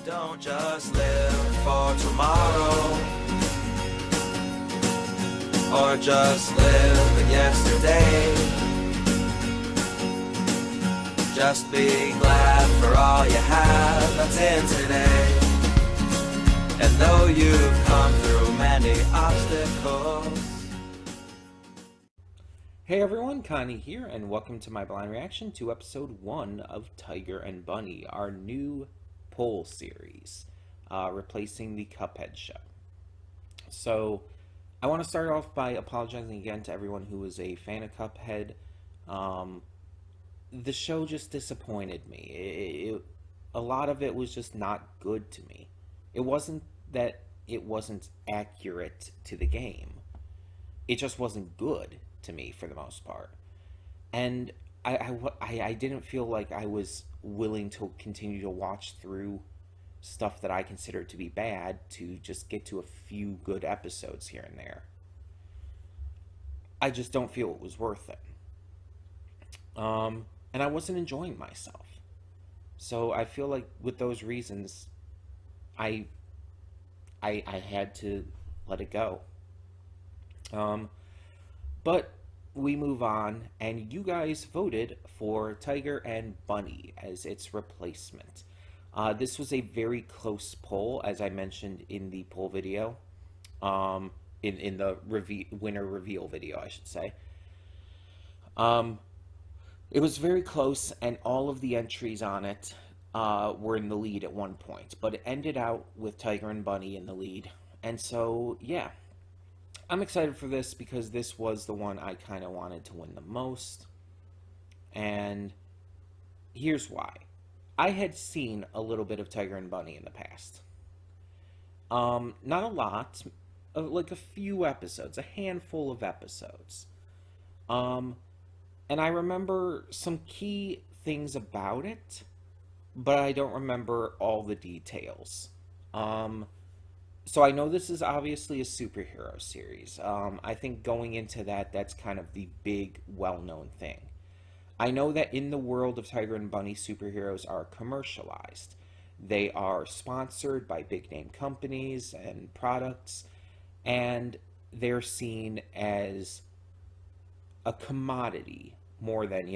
Don't just live for tomorrow, or just live in yesterday. Just be glad for all you have that's in today. And though you've come through many obstacles. Hey everyone, Connie here, and welcome to my blind reaction to episode 1 of Tiger and Bunny, our new poll series, replacing the Cuphead show. So, I want to start off by apologizing again to everyone who was a fan of Cuphead. The show just disappointed me. A lot of it was just not good to me. It wasn't that it wasn't accurate to the game. It just wasn't good to me for the most part. And I didn't feel like I was willing to continue to watch through stuff that I consider to be bad to just get to a few good episodes here and there. I just don't feel it was worth it. And I wasn't enjoying myself. So I feel like with those reasons, I had to let it go. But we move on, and you guys voted for Tiger and Bunny as its replacement. This was a very close poll, as I mentioned in the poll video, in the winner reveal video, I should say. It was very close, and all of the entries on it were in the lead at one point, but it ended out with Tiger and Bunny in the lead. And so, yeah, I'm excited for this because this was the one I kind of wanted to win the most. And here's why. I had seen a little bit of Tiger and Bunny in the past. Not a lot, like a few episodes, a handful of episodes. And I remember some key things about it, but I don't remember all the details. So I know this is obviously a superhero series. I think going into that, that's kind of the big, well-known thing. I know that in the world of Tiger and Bunny, superheroes are commercialized. They are sponsored by big-name companies and products, and they're seen as a commodity more than,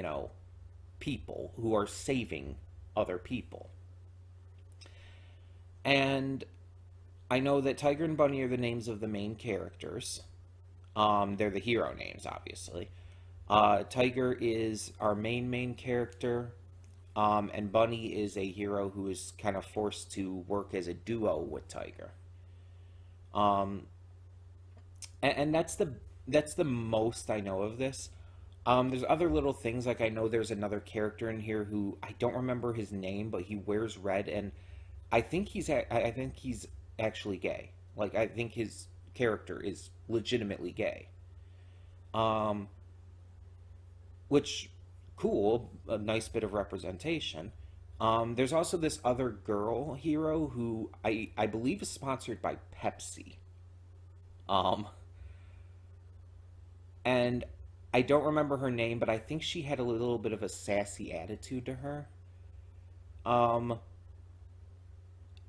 people who are saving other people. And I know that Tiger and Bunny are the names of the main characters. They're the hero names, obviously. Tiger is our main character, and Bunny is a hero who is kind of forced to work as a duo with Tiger. And that's the most I know of this. There's other little things, like I know there's another character in here who I don't remember his name, but he wears red, and I think he's actually gay. Like, I think his character is legitimately gay. Which, cool, a nice bit of representation. There's also this other girl hero who I believe is sponsored by Pepsi. And I don't remember her name, but I think she had a little bit of a sassy attitude to her.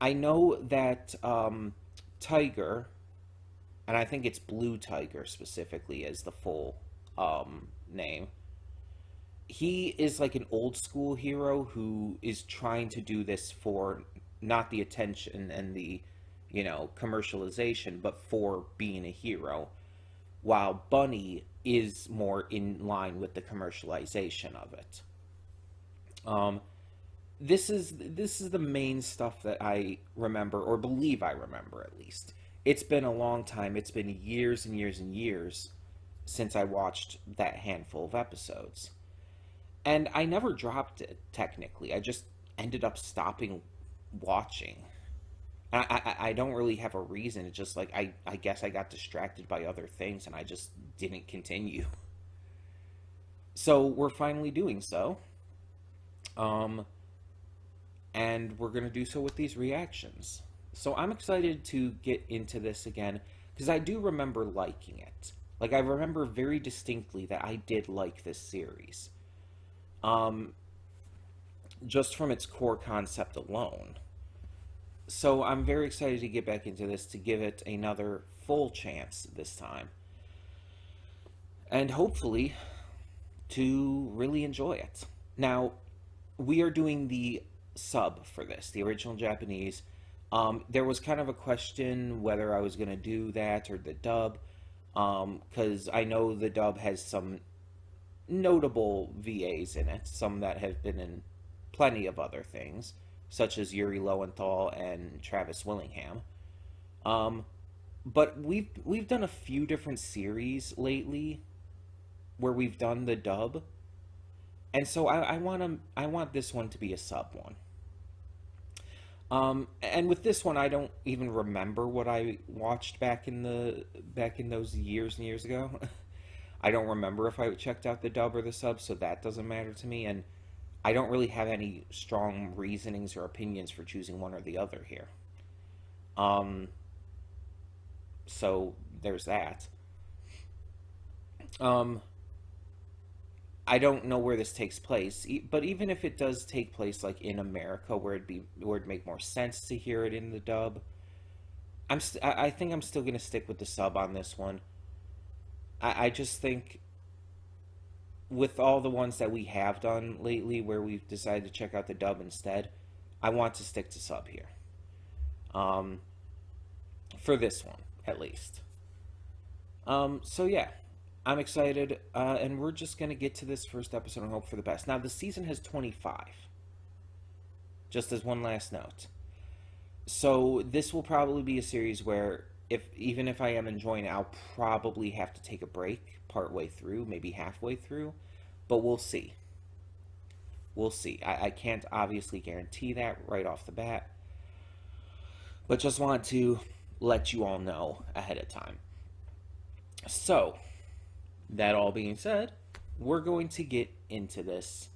I know that Tiger, and I think it's Blue Tiger specifically as the full name, he is like an old school hero who is trying to do this for not the attention and the, commercialization, but for being a hero, while Bunny is more in line with the commercialization of it. This is the main stuff that I remember, or believe I remember at least. It's been a long time. It's been years and years and years since I watched that handful of episodes. And I never dropped it, technically. I just ended up stopping watching. I don't really have a reason. It's just like, I guess I got distracted by other things and I just didn't continue. So we're finally doing so. And we're going to do so with these reactions. So I'm excited to get into this again, because I do remember liking it. Like, I remember very distinctly that I did like this series. Just from its core concept alone. So I'm very excited to get back into this, to give it another full chance this time, and hopefully to really enjoy it. Now, we are doing the sub for this, the original Japanese. There was kind of a question whether I was going to do that or the dub, because I know the dub has some notable VAs in it, some that have been in plenty of other things, such as Yuri Lowenthal and Travis Willingham. Um, but we've done a few different series lately where we've done the dub, and so I want this one to be a sub one. And with this one, I don't even remember what I watched back in those years and years ago. I don't remember if I checked out the dub or the sub, so that doesn't matter to me. And I don't really have any strong reasonings or opinions for choosing one or the other here. Um, so there's that. Um, I don't know where this takes place, but even if it does take place like in America, where it'd make more sense to hear it in the dub, I think I'm still gonna stick with the sub on this one. I just think with all the ones that we have done lately, where we've decided to check out the dub instead, I want to stick to sub here. Um, for this one at least. So yeah, I'm excited, and we're just gonna get to this first episode and hope for the best. Now the season has 25. Just as one last note, so this will probably be a series where, if even if I am enjoying it, I'll probably have to take a break partway through, maybe halfway through, but we'll see. We'll see. I can't obviously guarantee that right off the bat, but just want to let you all know ahead of time. So, that all being said, we're going to get into this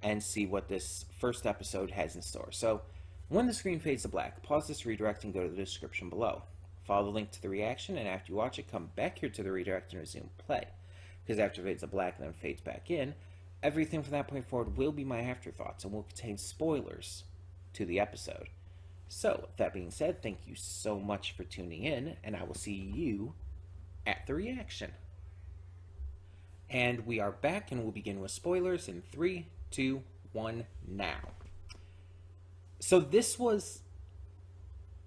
and see what this first episode has in store. So, when the screen fades to black, pause this redirect and go to the description below. Follow the link to the reaction, and after you watch it, come back here to the redirect and resume play. Because after it fades to black and then fades back in, everything from that point forward will be my afterthoughts and will contain spoilers to the episode. So, with that being said, thank you so much for tuning in, and I will see you at the reaction. And we are back, and we'll begin with spoilers in 3, 2, 1, now. So this was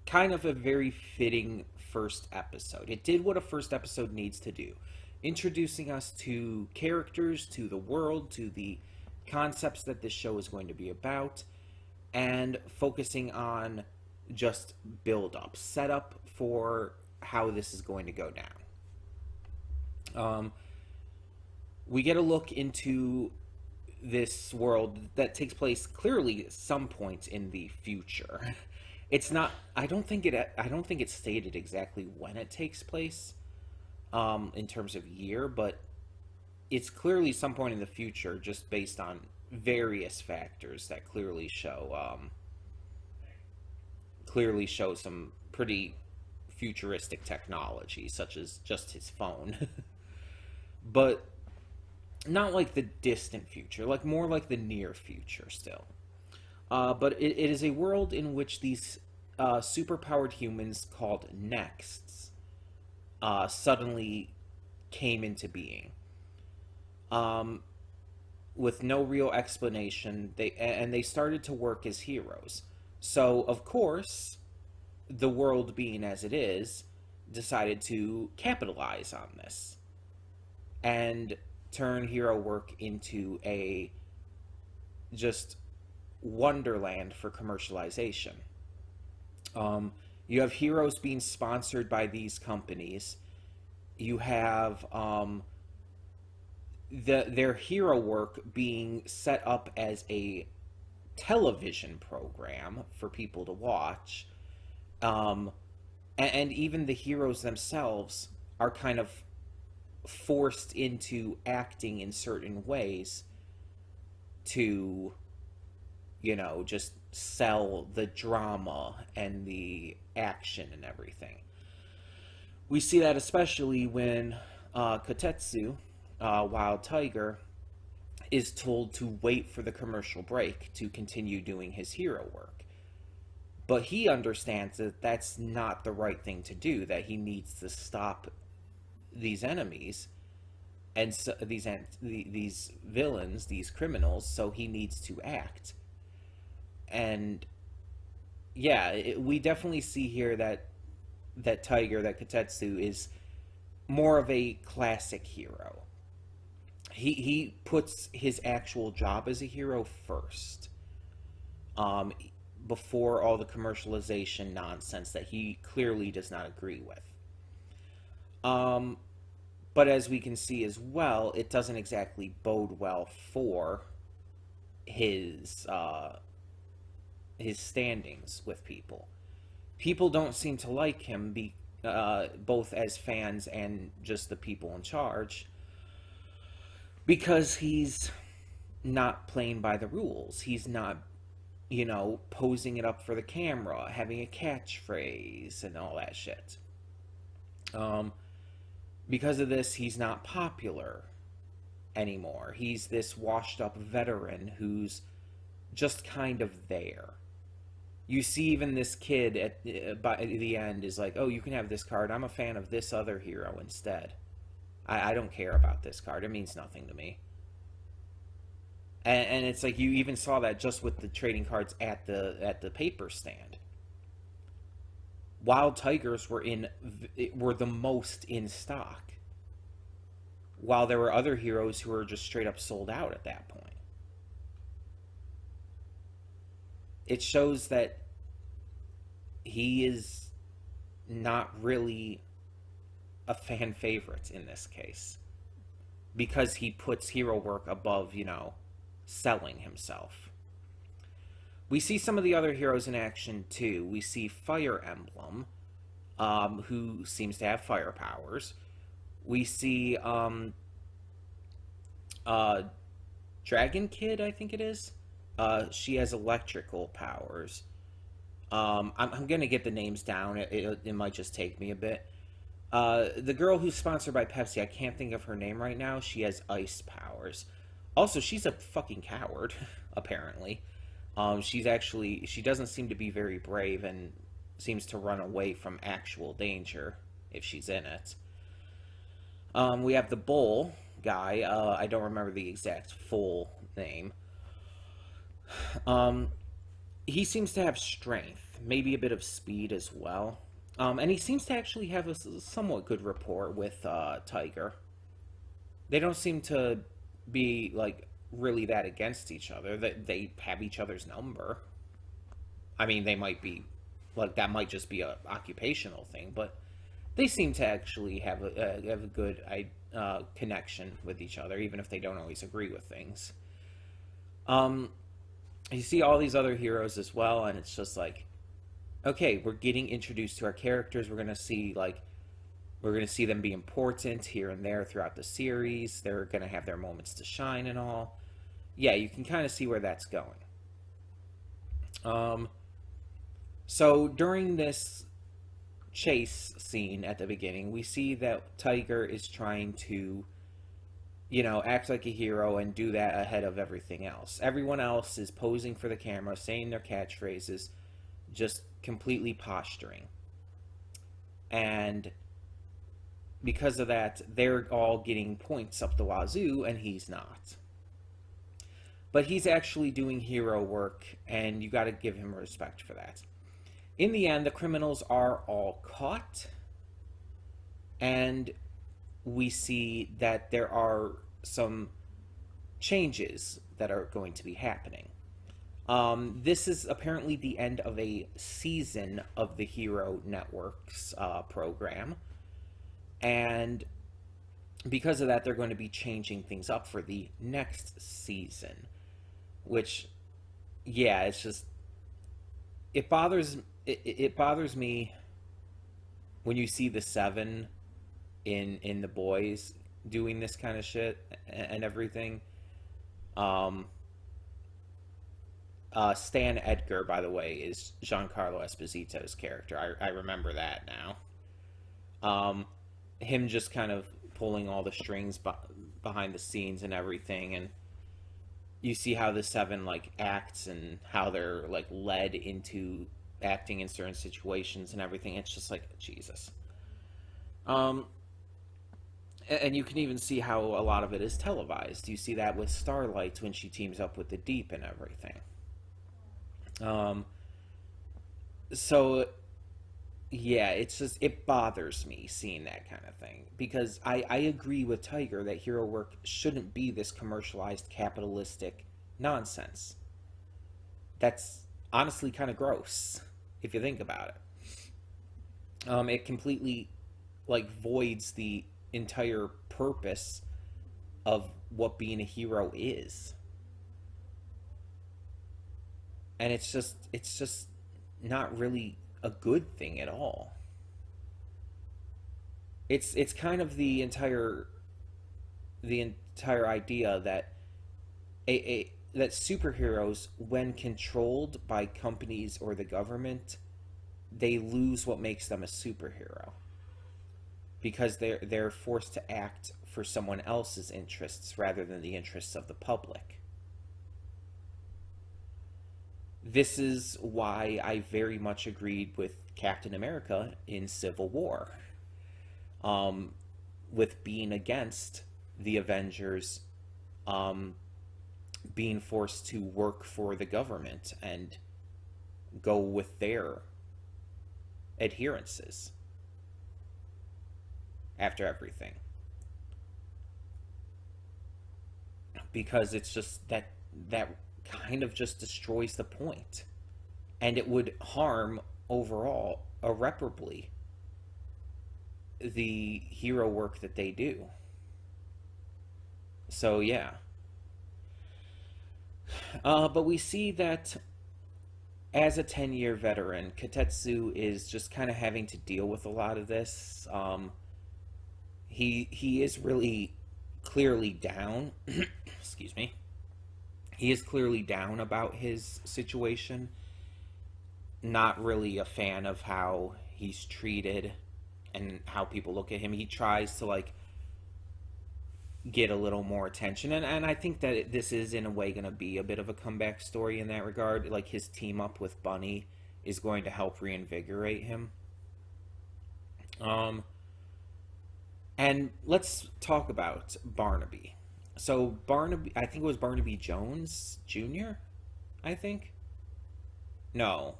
kind of a very fitting first episode. It did what a first episode needs to do, introducing us to characters, to the world, to the concepts that this show is going to be about, and focusing on just build up, set up for how this is going to go down. We get a look into this world that takes place clearly at some point in the future. It's not. I don't think it's stated exactly when it takes place, in terms of year, but it's clearly some point in the future, just based on various factors that clearly show some pretty futuristic technology, such as just his phone. But not like the distant future, like more like the near future still. But it is a world in which these superpowered humans called Nexts suddenly came into being. With no real explanation, they started to work as heroes. So, of course, the world being as it is, decided to capitalize on this and turn hero work into a just wonderland for commercialization. You have heroes being sponsored by these companies. You have their hero work being set up as a television program for people to watch. And even the heroes themselves are kind of forced into acting in certain ways to, just sell the drama and the action and everything. We see that especially when Kotetsu, Wild Tiger, is told to wait for the commercial break to continue doing his hero work. But he understands that that's not the right thing to do, that he needs to stop these enemies and so, these villains, these criminals, so he needs to act. And yeah, we definitely see here that Tiger, that Kotetsu, is more of a classic hero. He puts his actual job as a hero first, um, before all the commercialization nonsense that he clearly does not agree with. Um, but as we can see as well, it doesn't exactly bode well for his his standings with people. People don't seem to like him, both as fans and just the people in charge, because he's not playing by the rules. He's not, posing it up for the camera, having a catchphrase and all that shit. Um, because of this, he's not popular anymore. He's this washed up veteran who's just kind of there. You see, even this kid by the end is like, "Oh, you can have this card. I'm a fan of this other hero instead. I don't care about this card. It means nothing to me." And it's like you even saw that just with the trading cards at the paper stand. Wild Tigers were the most in stock, while there were other heroes who were just straight up sold out at that point. It shows that he is not really a fan favorite in this case, because he puts hero work above, selling himself. We see some of the other heroes in action too. We see Fire Emblem, who seems to have fire powers. We see Dragon Kid, I think it is. She has electrical powers. I'm gonna get the names down. It might just take me a bit. The girl who's sponsored by Pepsi, I can't think of her name right now. She has ice powers. Also, she's a fucking coward, apparently. She doesn't seem to be very brave and seems to run away from actual danger if she's in it. We have the bull guy. I don't remember the exact full name. He seems to have strength, maybe a bit of speed as well. And he seems to actually have a somewhat good rapport with Tiger. They don't seem to be like really that against each other. They have each other's number. I mean, they might be like that might just be a occupational thing, but they seem to actually have a good connection with each other, even if they don't always agree with things. You see all these other heroes as well, and it's just like, okay, we're getting introduced to our characters. We're gonna see them be important here and there throughout the series. They're gonna have their moments to shine and all. Yeah, you can kind of see where that's going. So during this chase scene at the beginning, we see that Tiger is trying to, act like a hero and do that ahead of everything else. Everyone else is posing for the camera, saying their catchphrases, just completely posturing. And because of that, they're all getting points up the wazoo, and he's not. But he's actually doing hero work, and you got to give him respect for that. In the end, the criminals are all caught, and we see that there are some changes that are going to be happening. This is apparently the end of a season of the Hero Network's program, and because of that, they're going to be changing things up for the next season, which, yeah, it's just, it bothers me when you see the Seven in the boys doing this kind of shit and everything. Stan Edgar, by the way, is Giancarlo Esposito's character. I remember that now. Him just kind of pulling all the strings behind the scenes and everything, and you see how the Seven acts and how they're led into acting in certain situations and everything. It's just like, Jesus. Um, and you can even see how a lot of it is televised. You see that with Starlight when she teams up with the Deep and everything. Um, so yeah, it's just, it bothers me seeing that kind of thing because I agree with Tiger that hero work shouldn't be this commercialized capitalistic nonsense. That's honestly kind of gross if you think about it. It completely like voids the entire purpose of what being a hero is, and it's just not really a good thing at all. It's kind of the entire idea that that superheroes, when controlled by companies or the government, they lose what makes them a superhero because they're forced to act for someone else's interests rather than the interests of the public. This is why I very much agreed with Captain America in Civil War, um, with being against the Avengers, um, being forced to work for the government and go with their adherences after everything. Because it's just that kind of just destroys the point. And it would harm overall, irreparably, the hero work that they do. So, yeah. But we see that as a 10-year veteran, Katetsu is just kind of having to deal with a lot of this. He is really clearly down. Excuse me. He is clearly down about his situation. Not really a fan of how he's treated and how people look at him. He tries to like get a little more attention, and I think that this is in a way going to be a bit of a comeback story in that regard. Like his team up with Bunny is going to help reinvigorate him. Um, and let's talk about Barnaby. So Barnaby, I think it was Barnaby Jones Jr. I think no,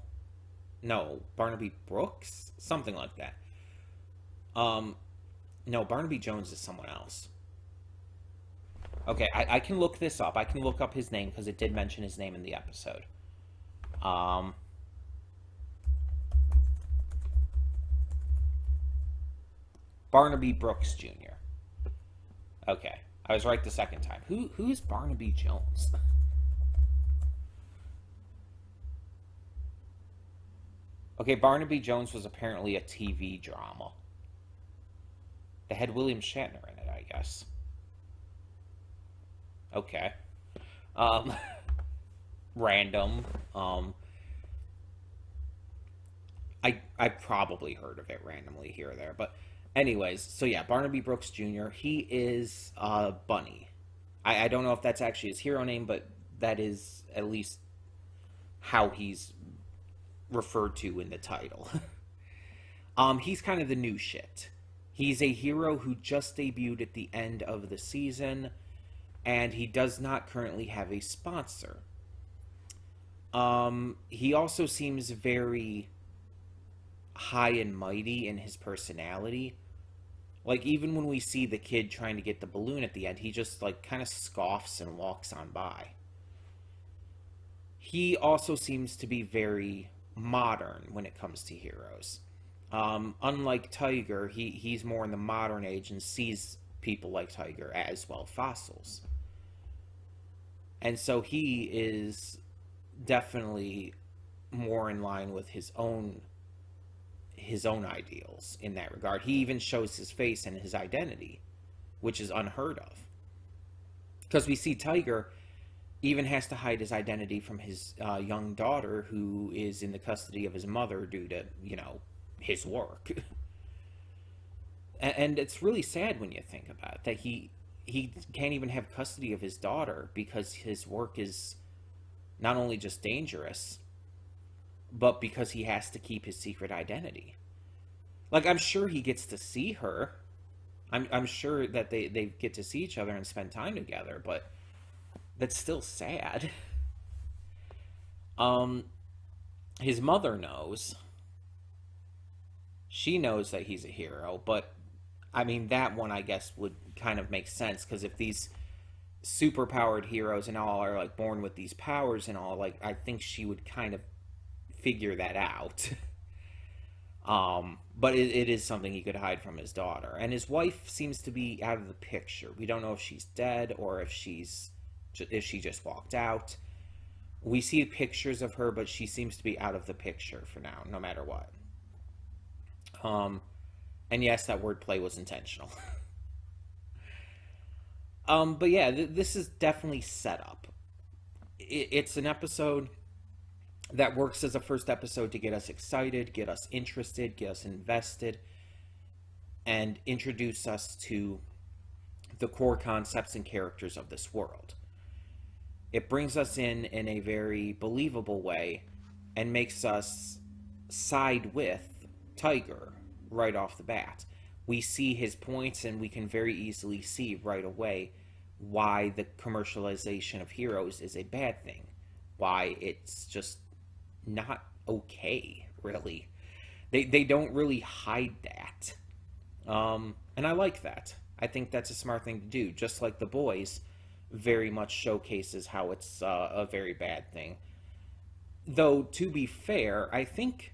no, Barnaby Brooks, something like that. Um, no, Barnaby Jones is someone else. Okay, I can look this up. I can look up his name because it did mention his name in the episode. Um, Barnaby Brooks Jr. Okay, I was right the second time. Who's Barnaby Jones? Okay, Barnaby Jones was apparently a TV drama. They had William Shatner in it, I guess. Okay. Um, Random. Um, I probably heard of it randomly here or there, but anyways, so yeah, Barnaby Brooks Jr. He is Bunny. I don't know if that's actually his hero name, but that is at least how he's referred to in the title. He's kind of the new shit. He's a hero who just debuted at the end of the season, and he does not currently have a sponsor. He also seems very high and mighty in his personality. Like, even when we see the kid trying to get the balloon at the end, he just, like, kind of scoffs and walks on by. He also seems to be very modern when it comes to heroes. Unlike Tiger, he's more in the modern age and sees people like Tiger as, well, fossils. And so he is definitely more in line with his own ideals in that regard. He even shows his face and his identity, which is unheard of. Because we see Tiger even has to hide his identity from his young daughter, who is in the custody of his mother due to, his work. And it's really sad when you think about it, that he can't even have custody of his daughter because his work is not only just dangerous, but because he has to keep his secret identity. Like, I'm sure he gets to see her. I'm sure that they get to see each other and spend time together, but that's still sad. Um, his mother knows. She knows that he's a hero, but I mean, that one, I guess, would kind of make sense, because if these super powered heroes and all are like born with these powers and all, like, I think she would kind of figure that out. But it is something he could hide from his daughter. And his wife seems to be out of the picture. We don't know if she's dead or if she just walked out. We see pictures of her, but she seems to be out of the picture for now, no matter what. And yes, that wordplay was intentional. But yeah, this is definitely set up. It's an episode that works as a first episode to get us excited, get us interested, get us invested, and introduce us to the core concepts and characters of this world. It brings us in a very believable way and makes us side with Tiger right off the bat. We see his points, and we can very easily see right away why the commercialization of heroes is a bad thing. Why it's just not okay, really. They don't really hide that. And I like that. I think that's a smart thing to do. Just like The Boys very much showcases how it's a very bad thing. Though, to be fair, I think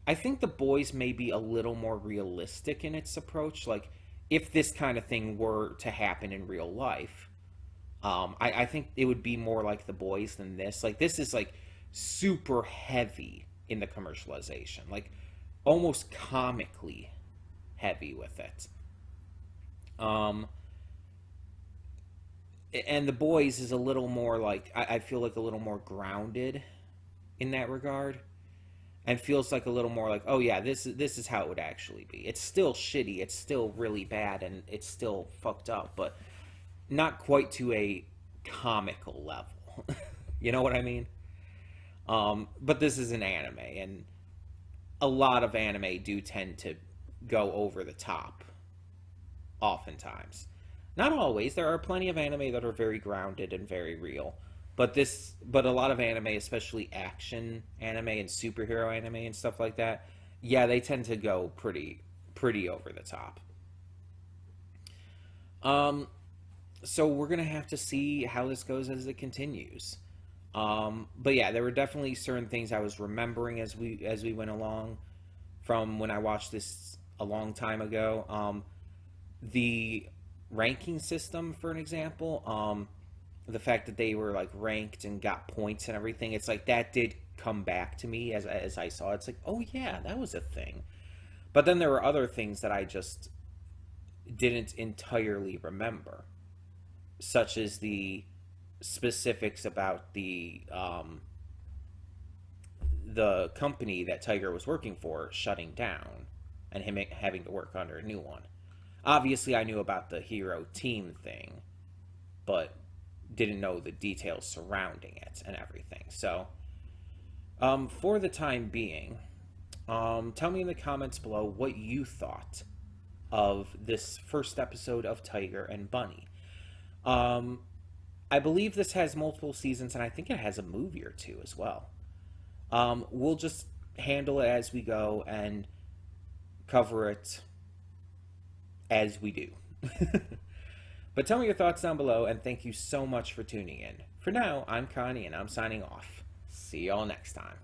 The Boys may be a little more realistic in its approach. Like, if this kind of thing were to happen in real life, I think it would be more like The Boys than this. Like, this is, like, super heavy in the commercialization. Like, almost comically heavy with it. And The Boys is a little more, like, I feel like a little more grounded in that regard. And feels like a little more like, oh yeah, this is how it would actually be. It's still shitty, it's still really bad, and it's still fucked up, but not quite to a comical level. You know what I mean? But this is an anime, and a lot of anime do tend to go over the top, oftentimes. Not always. There are plenty of anime that are very grounded and very real. But a lot of anime, especially action anime and superhero anime and stuff like that, yeah, they tend to go pretty over the top. So we're gonna have to see how this goes as it continues. But yeah, there were definitely certain things I was remembering as we went along from when I watched this a long time ago. The ranking system, for an example, the fact that they were like ranked and got points and everything, it's like that did come back to me as I saw it. It's like, oh yeah, that was a thing. But then there were other things that I just didn't entirely remember, such as the specifics about the company that Tiger was working for shutting down and him having to work under a new one. Obviously, I knew about the hero team thing, but didn't know the details surrounding it and everything. So, for the time being, tell me in the comments below what you thought of this first episode of Tiger and Bunny. I believe this has multiple seasons, and I think it has a movie or two as well. We'll just handle it as we go and cover it as we do. But tell me your thoughts down below, and thank you so much for tuning in. For now, I'm Connie, and I'm signing off. See y'all next time.